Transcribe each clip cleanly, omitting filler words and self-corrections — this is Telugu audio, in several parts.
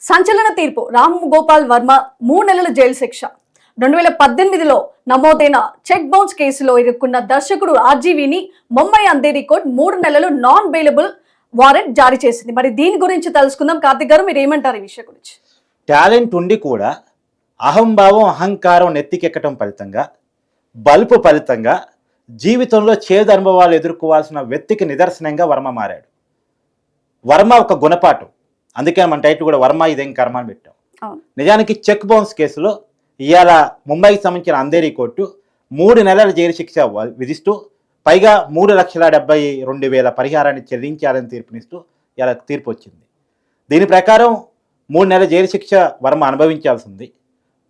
సంచలన తీర్పు. రామ్ గోపాల్ వర్మ 3 నెలల జైలు శిక్ష. 2018లో నమోదైన చెక్ బౌన్స్ కేసులో ఇరుక్కున్న దర్శకుడు ఆర్జీవీని ముంబై అంధేరి కోర్టు 3 నెలలు నాన్ బెయిలబుల్ వారెంట్ జారీ చేసింది. మరి దీని గురించి తెలుసుకుందాం. కార్తిక్ గారు, మీరు ఏమంటారు ఈ విషయం గురించి? టాలెంట్ ఉండి కూడా అహంభావం అహంకారం నెత్తికెక్కటం ఫలితంగా బల్పు ఫలితంగా జీవితంలో చేదు అనుభవాలు ఎదుర్కోవాల్సిన వ్యక్తికి నిదర్శనంగా వర్మ మారాడు. వర్మ ఒక గుణపాఠం. అందుకే మన టైటిల్ కూడా వర్మ ఇదేం కర్మ అని పెట్టాం. నిజానికి చెక్ బౌన్స్ కేసులో ఇవాళ ముంబైకి సంబంధించిన అంధేరి కోర్టు 3 నెలల జైలు శిక్ష విధిస్తూ పైగా 3,72,000 పరిహారాన్ని చెల్లించాలని తీర్పునిస్తూ ఇలా తీర్పు వచ్చింది. దీని ప్రకారం 3 నెలల జైలు శిక్ష వర్మ అనుభవించాల్సి ఉంది,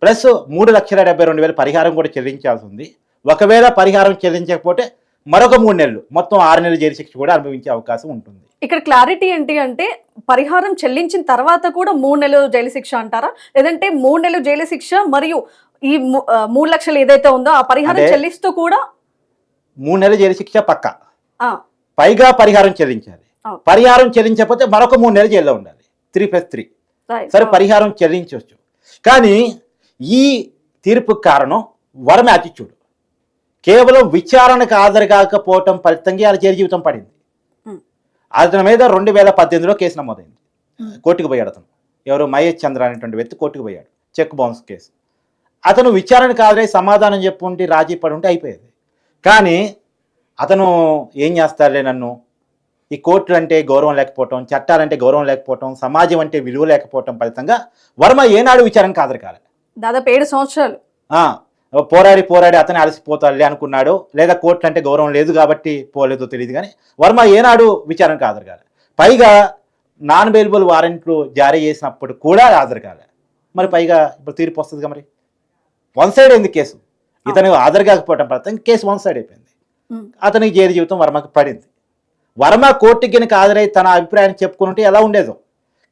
ప్లస్ 3,72,000 పరిహారం కూడా చెల్లించాల్సి ఉంది. ఒకవేళ పరిహారం చెల్లించకపోతే మరొక 3 నెలలు, మొత్తం 6 నెలల జైలు శిక్ష కూడా అనుభవించే అవకాశం ఉంటుంది. ఇక్కడ క్లారిటీ ఏంటి అంటే, పరిహారం చెల్లించిన తర్వాత కూడా 3 నెలలు జైలు శిక్ష అంటారా, లేదంటే 3 నెలలు జైలు శిక్ష మరియు ఈ 3 లక్షలు ఏదైతే ఉందో ఆ పరిహారం చెల్లిస్తూ కూడా 3 నెలల జైలు శిక్ష పక్క, పైగా పరిహారం చెల్లించాలి. పరిహారం చెల్లించకపోతే మరొక 3 నెలలు జైల్లో ఉండాలి. 3+3 సరే, పరిహారం చెల్లించవచ్చు. కానీ ఈ తీర్పు కారణం వర్మ యాటిట్యూడ్. కేవలం విచారణకు హాజరు కాకపోవటం ఫలితంగా ఆయన జైలు జీవితం పడింది. అతని మీద 2018లో కేసు నమోదైంది. కోర్టుకు పోయాడు అతను. ఎవరు? మహేష్ చంద్ర అనేటువంటి వ్యక్తి కోర్టుకు పోయాడు, చెక్ బౌన్స్ కేసు. అతను విచారణకు హాజరై సమాధానం చెప్పుంటే రాజీ పడి ఉంటే అయిపోయేది. కానీ అతను ఏం చేస్తారులే, నన్ను ఈ కోర్టులు అంటే గౌరవం లేకపోవటం, చట్టాలంటే గౌరవం లేకపోవటం, సమాజం అంటే విలువ లేకపోవటం ఫలితంగా వర్మ ఏనాడు విచారణకు హాజరు కాలే. దాదాపు 7 సంవత్సరాలు పోరాడి అతనే అలసిపోతాడులే అనుకున్నాడు, లేదా కోర్టులు అంటే గౌరవం లేదు కాబట్టి పోలేదో తెలియదు. కానీ వర్మ ఏనాడు విచారణకు హాజరు కాలే. పైగా నాన్ బెయిలబుల్ వారెంట్లు జారీ చేసినప్పుడు కూడా హాజరు కాలే. మరి పైగా ఇప్పుడు తీర్పు వస్తుంది కదా. మరి 1 సైడ్ అయింది కేసు. ఇతను హాజరు కాకపోవటం ఫలితంగా కేసు 1 సైడ్ అయిపోయింది. అతనికి జైలు జీవితం వర్మకు పడింది. వర్మ కోర్టుకి కనుక హాజరై తన అభిప్రాయాన్ని చెప్పుకుంటే ఎలా ఉండేదో.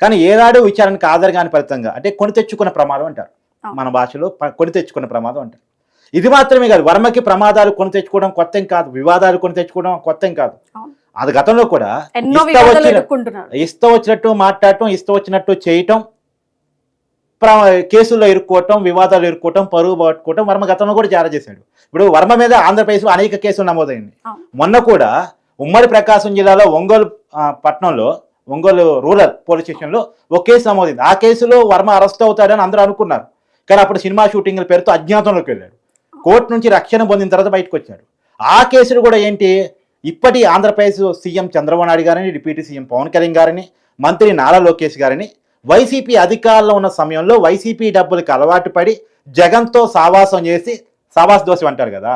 కానీ ఏనాడు విచారణకు హాజరు కాని ఫలితంగా, అంటే కొని తెచ్చుకున్న ప్రమాదం అంటారు మన భాషలో, కొని తెచ్చుకున్న ప్రమాదం అంటారు. ఇది మాత్రమే కాదు, వర్మకి ప్రమాదాలు కొని తెచ్చుకోవడం కొత్త కాదు, వివాదాలు కొని తెచ్చుకోవడం కొత్త కాదు. అది గతంలో కూడా ఇష్టం వచ్చినట్టు మాట్లాడటం, ఇష్టం వచ్చినట్టు చేయటం, కేసుల్లో ఇరుక్కోవటం, వివాదాలు ఇరుక్కోవటం, పరువు పట్టుకోవటం వర్మ గతంలో కూడా జారీ చేశాడు. ఇప్పుడు వర్మ మీద ఆంధ్రప్రదేశ్లో అనేక కేసులు నమోదైంది. మొన్న కూడా ఉమ్మడి ప్రకాశం జిల్లాలో ఒంగోలు పట్టణంలో, ఒంగోలు రూరల్ పోలీస్ స్టేషన్లో ఒక కేసు నమోదైంది. ఆ కేసులో వర్మ అరెస్ట్ అవుతాడని అందరూ అనుకున్నారు. కానీ అప్పుడు సినిమా షూటింగ్ల పేరుతో అజ్ఞాతంలోకి వెళ్ళాడు. కోర్టు నుంచి రక్షణ పొందిన తర్వాత బయటకు వచ్చాడు. ఆ కేసులు కూడా ఏంటి, ఇప్పటి ఆంధ్రప్రదేశ్ సీఎం చంద్రబాబు నాయుడు గారిని, డిప్యూటీ సీఎం పవన్ కళ్యాణ్ గారిని, మంత్రి నారా లోకేష్ గారిని వైసీపీ అధికారంలో ఉన్న సమయంలో వైసీపీ డబ్బులకు అలవాటు పడి జగన్తో సావాసం చేసి, సావాస దోషం అంటారు కదా,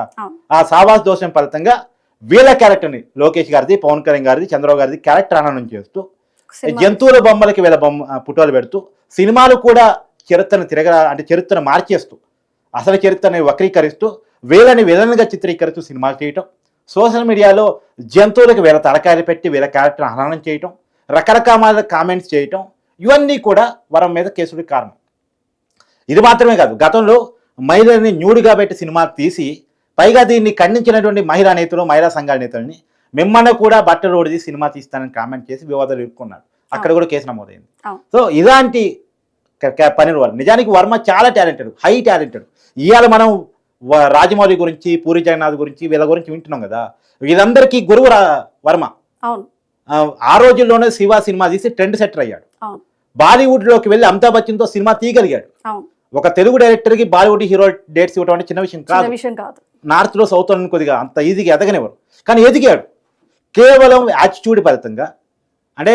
ఆ సావాస దోషం ఫలితంగా వీళ్ళ క్యారెక్టర్ని, లోకేష్ గారిది, పవన్ కళ్యాణ్ గారిది, చంద్రబాబు గారిది క్యారెక్టర్ హననం చేస్తూ, జంతువుల బొమ్మలకి వీళ్ళ పుటోలు పెడుతూ, సినిమాలు కూడా చరిత్రను మార్చేస్తూ, అసలు చరిత్రని వక్రీకరిస్తూ, వీళ్ళని విలన్గా చిత్రీకరిస్తూ సినిమాలు చేయటం, సోషల్ మీడియాలో జంతువులకు వీళ్ళ తలకాయలు పెట్టి వీళ్ళ క్యారెక్టర్ హననం చేయటం, రకరకాల కామెంట్స్ చేయటం, ఇవన్నీ కూడా వర్మ మీద కేసులకు కారణం. ఇది మాత్రమే కాదు, గతంలో మహిళల్ని న్యూడ్గా పెట్టి సినిమా తీసి, పైగా దీన్ని ఖండించినటువంటి మహిళా నేతలు, మహిళా సంఘాల నేతల్ని మిమ్మల్ని కూడా బట్టలు ఓడిది సినిమా తీస్తానని కామెంట్ చేసి వివాదాలు ఇరుక్కున్నాడు. అక్కడ కూడా కేసు నమోదైంది. సో ఇలాంటి పనులు వర్మ. నిజానికి వర్మ చాలా టాలెంటెడ్, హై టాలెంటెడ్. ఇవాళ మనం రాజమౌళి గురించి, పూరి జగన్నాథ్ గురించి, వీళ్ళ గురించి వింటున్నాం కదా. వీళ్ళందరికీ గురువు వర్మ. ఆ రోజుల్లోనే శివ సినిమా తీసి ట్రెండ్ సెటర్ అయ్యాడు. బాలీవుడ్లోకి వెళ్ళి అమితాబ్ బచ్చన్తో సినిమా తీయగలిగాడు. ఒక తెలుగు డైరెక్టర్కి బాలీవుడ్ హీరో డేట్స్ ఇవ్వడం అంటే చిన్న విషయం కాదు. నార్త్లో, సౌత్లో కొద్దిగా అంత ఈజీగా ఎదగనివ్వరు. కానీ ఎదిగాడు కేవలం యాటిట్యూడ్ ఫలితంగా. అంటే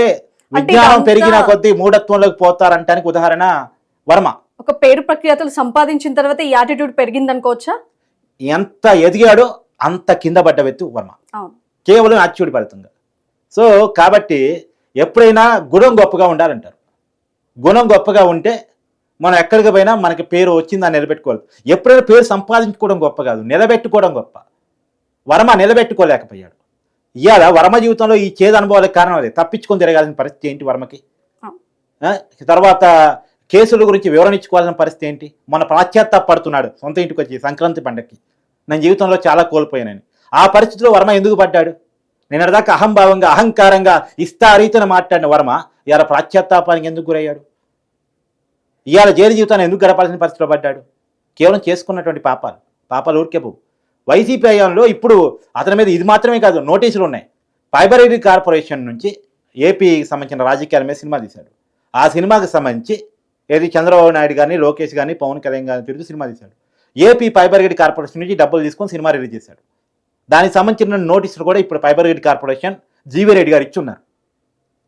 విజ్ఞానం పెరిగిన కొద్దీ మూఢత్వంలోకి పోతారంటానికి ఉదాహరణ వర్మ. ఒక పేరు ప్రఖ్యాతులు సంపాదించిన తర్వాత ఈ యాటిట్యూడ్ పెరిగింది అనుకోవచ్చా? ఎంత ఎదిగాడో అంత కింద పడ్డ వ్యక్తి వర్మ, కేవలం యాటిట్యూడ్ ఫలితంగా. సో కాబట్టి ఎప్పుడైనా గుణం గొప్పగా ఉండాలంటారు. గుణం గొప్పగా ఉంటే మనం ఎక్కడికి పోయినా మనకి పేరు వచ్చిందని నిలబెట్టుకోవాలి. ఎప్పుడైనా పేరు సంపాదించుకోవడం గొప్ప కాదు, నిలబెట్టుకోవడం గొప్ప. వర్మ నిలబెట్టుకోలేకపోయాడు. ఇవాళ వర్మ జీవితంలో ఈ చేదు అనుభవాలకు కారణం అదే. తప్పించుకొని తిరగాల్సిన పరిస్థితి ఏంటి వర్మకి? తర్వాత కేసుల గురించి వివరణ ఇచ్చుకోవాల్సిన పరిస్థితి ఏంటి? మన పడుతున్నాడు సొంత ఇంటికి వచ్చి సంక్రాంతి పండగకి, నేను జీవితంలో చాలా కోల్పోయానని. ఆ పరిస్థితిలో వర్మ ఎందుకు పడ్డాడు? నిన్నటిదాకా అహంభావంగా, అహంకారంగా, ఇష్టారీతిన మాట్లాడిన వర్మ ఇవాళ ప్రాశ్చాత్తాపానికి ఎందుకు గురయ్యాడు? ఇవాళ జైలు జీవితాన్ని ఎందుకు గడపాల్సిన పరిస్థితిలో పడ్డాడు? కేవలం చేసుకున్నటువంటి పాపాలు ఊరికే పోవు. వైసీపీ హయాంలో ఇప్పుడు అతని మీద ఇది మాత్రమే కాదు, నోటీసులు ఉన్నాయి. ఫైబర్ ఎయిడ్ కార్పొరేషన్ నుంచి ఏపీకి సంబంధించిన రాజకీయాల మీద సినిమా తీశాడు. ఆ సినిమాకి సంబంధించి ఏది చంద్రబాబు నాయుడు కానీ, లోకేష్ కానీ, పవన్ కళ్యాణ్ కానీ తిరుగుతూ సినిమా తీశాడు. ఏపీ ఫైబర్ గ్రిడ్ కార్పొరేషన్ నుంచి డబ్బులు తీసుకొని సినిమా రిలీజ్ చేశాడు. దానికి సంబంధించిన నోటీసులు కూడా ఇప్పుడు fibre grid corporation GV Reddy గారు ఇచ్చున్నారు.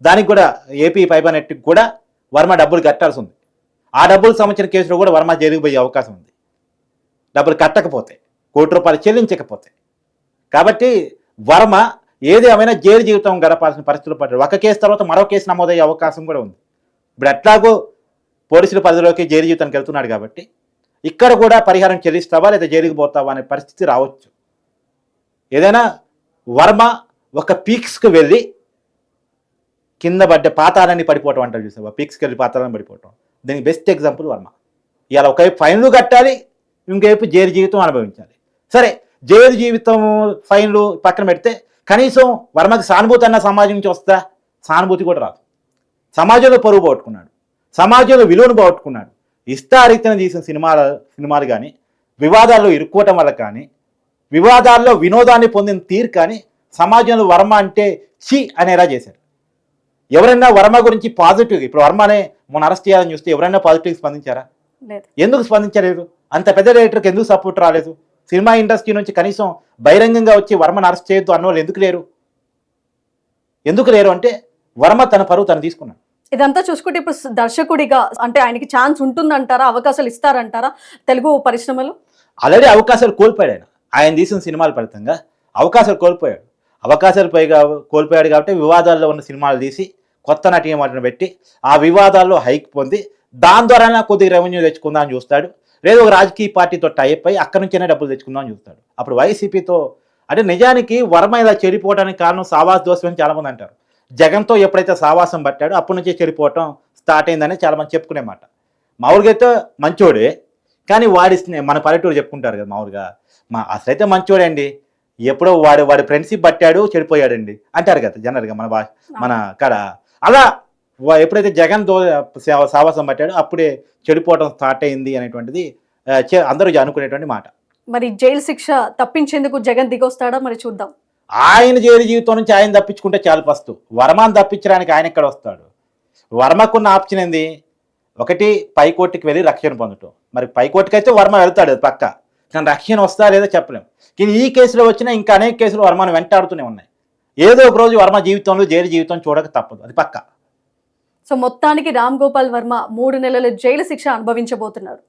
దానికి కూడా ఏపీ ఫైబర్ నెట్కి కూడా వర్మ డబ్బులు కట్టాల్సి ఉంది. ఆ డబ్బులకు సంబంధించిన కేసులో కూడా వర్మ జైలుకు పోయే అవకాశం ఉంది, డబ్బులు కట్టకపోతే, ₹1 చెల్లించకపోతే. కాబట్టి వర్మ ఏది ఏమైనా జైలు జీవితం గడపాల్సిన పరిస్థితులు పడ్డాడు. ఒక కేసు తర్వాత మరో కేసు నమోదయ్యే అవకాశం కూడా ఉంది. ఇప్పుడు ఎట్లాగో పోలీసుల పరిధిలోకి జైలు జీవితానికి వెళ్తున్నాడు కాబట్టి ఇక్కడ కూడా పరిహారం చెల్లిస్తావా లేదా జైలుకి పోతావా అనే పరిస్థితి రావచ్చు. ఏదైనా వర్మ ఒక పీక్స్కి వెళ్ళి కింద పడ్డ పాతాలని పడిపోవటం అంటారు చూసావా, పీక్స్కి వెళ్ళి పాతాలని పడిపోవటం, దీనికి బెస్ట్ ఎగ్జాంపుల్ వర్మ. ఇవాళ ఒకవైపు ఫైన్లు కట్టాలి, ఇంకోవైపు జైలు జీవితం అనుభవించాలి. సరే, జైలు జీవితం ఫైన్లు పక్కన పెడితే కనీసం వర్మకి సానుభూతి అన్న సమాజం నుంచి వస్తా, సానుభూతి కూడా రాదు. సమాజంలో పరువు పోగొట్టుకున్నాడు, సమాజంలో విలువను పోగొట్టుకున్నాడు. ఇష్టారీతిన తీసిన సినిమాలు కానీ, వివాదాల్లో ఇరుక్కోవటం వల్ల కానీ, వివాదాల్లో వినోదాన్ని పొందిన తీరు కానీ సమాజంలో వర్మ అంటే ఛీ అనేలా చేశారు. ఎవరైనా వర్మ గురించి పాజిటివ్, ఇప్పుడు వర్మనే మొన్న అరెస్ట్ చేయాలని చూస్తే ఎవరైనా పాజిటివ్ స్పందించారా? ఎందుకు స్పందించలేదు? అంత పెద్ద డైరెక్టర్కి ఎందుకు సపోర్ట్ రాలేదు? సినిమా ఇండస్ట్రీ నుంచి కనీసం బహిరంగంగా వచ్చి వర్మను అరెస్ట్ చేయొద్దు అన్నోళ్ళు ఎందుకు లేరు అంటే వర్మ తన పరువు తను తీసుకున్నాడు. ఇదంతా చూసుకుంటే ఇప్పుడు దర్శకుడిగా అంటే ఆయనకి ఛాన్స్ ఉంటుందంటారా, అవకాశాలు ఇస్తారంటారా తెలుగు పరిశ్రమలో? ఆల్రెడీ అవకాశాలు కోల్పోయాడు. ఆయన తీసిన సినిమాల ఫలితంగా అవకాశాలు కోల్పోయాడు. కోల్పోయాడు కాబట్టి వివాదాల్లో ఉన్న సినిమాలు తీసి కొత్త నటీనటులను పెట్టి ఆ వివాదాల్లో హైక్ పొంది దాని ద్వారా కొద్దిగా రెవెన్యూ తెచ్చుకుందాం అని చూస్తాడు. లేదా ఒక రాజకీయ పార్టీతో టైప్ అయ్యి అక్కడి నుంచైనా డబ్బులు తెచ్చుకుందాం అని చూస్తాడు. అప్పుడు వైసీపీతో అంటే నిజానికి వర్మ ఇలా చెడిపోవడానికి కారణం సావాస దోషం అని చాలామంది అంటారు. జగన్తో ఎప్పుడైతే సావాసం పట్టాడో అప్పటి నుంచే చెడిపోవటం స్టార్ట్ అయిందని చాలామంది చెప్పుకునే మాట. మామూలుగా అయితే మంచోడే, కానీ మన పల్లెటూరు చెప్పుకుంటారు కదా మామూలుగా, అసలైతే మంచోడే అండి, ఎప్పుడో వాడి ఫ్రెండ్షిప్ పట్టాడు చెడిపోయాడండి అంటారు కదా జనరల్గా మన కాడ. అలా ఎప్పుడైతే జగన్ సావాసం పట్టాడో అప్పుడే చెడిపోవడం స్టార్ట్ అయింది అనేటువంటిది అందరూ అనుకునేటువంటి మాట. మరి జైలు శిక్ష తప్పించేందుకు జగన్ దిగొస్తాడా మరి చూద్దాం. ఆయన జైలు జీవితం నుంచి ఆయన తప్పించుకుంటే చాలా ఫస్ట్. వర్మను తప్పించడానికి ఆయన ఎక్కడ వస్తాడు? వర్మకున్న ఆప్షన్ ఏంది? ఒకటి పైకోర్టుకి వెళ్ళి రక్షణ పొందటం. మరి పైకోర్టుకి అయితే వర్మ వెళ్తాడు, అది పక్క. కానీ రక్షణ వస్తా లేదో చెప్పలేము. కానీ ఈ కేసులో వచ్చినా ఇంకా అనేక కేసులు వర్మను వెంటాడుతూనే ఉన్నాయి. ఏదో ఒక రోజు వర్మ జీవితంలో జైలు జీవితం చూడక తప్పదు, అది పక్క. సో మొత్తానికి రామ్ గోపాల్ వర్మ 3 నెలల జైలు శిక్ష అనుభవించబోతున్నారు.